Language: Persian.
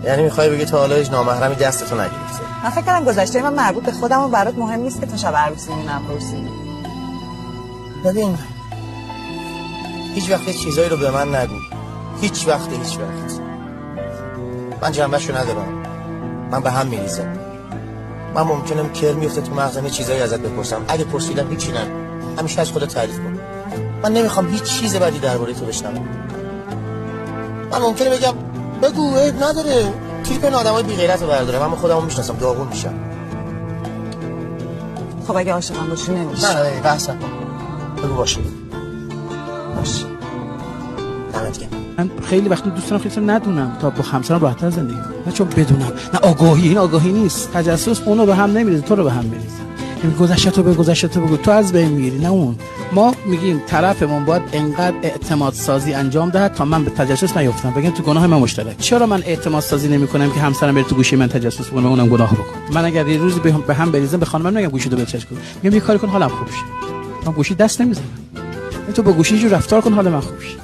یعنی میخوای بگی تا حالا هیچ نامحرمی دستتو نگرفته؟ من فکر کردم گذشته من مربوط به خودم و برات مهم نیست که تا شب عروسیمونم پرسیدی. ببین هیچ وقت چیزایی رو به من نگو. هیچ وقت. من جنبه‌شو ندارم. من به هم میریزم. من ممکنه کر میفته تو مغزم چیزایی ازت بپرسم. اگه پرسیدم هیچی نگو. همیشه از خودت تعریف کن. من نمیخوام هیچ چیز بدی درباره تو بشنوم. من ممکنه بگم بگو عیب نداره. تیپ این آدمای بی غیرت رو برداره. من خودمو میشناسم، داغون میشم. خب اگه عاشقم باشی نمیشه. نه بحث نکن. بگو باشه. دمت گرم. من خیلی وقت دوست دارم خیلی ندونم تا با همسرم راحت‌تر زندگی کنم، نه چون بدونم. نه آگاهی، این آگاهی نیست. تجسس اونو به هم نمیریزه، تو رو به هم میریزه. این گذشته تو بگو، تو از بین میری، نه اون. ما میگیم طرفمون باید انقدر اعتماد سازی انجام دهد تا من به تجسس نیفتم، بگم تو گناه من مشترک. چرا من اعتماد سازی نمیکنم که همسرم بره تو گوشی من تجسس کنه، اونم گناه بکنه؟ من اگر یه روزی به هم بریزم به خانمم نمیگم گوشی رو بچش کن، میگم یه کاری کن حالم خوب شه. من گوشی دست نمیزنم. تو با گوشی جو رفتار کن حال من خوب شه.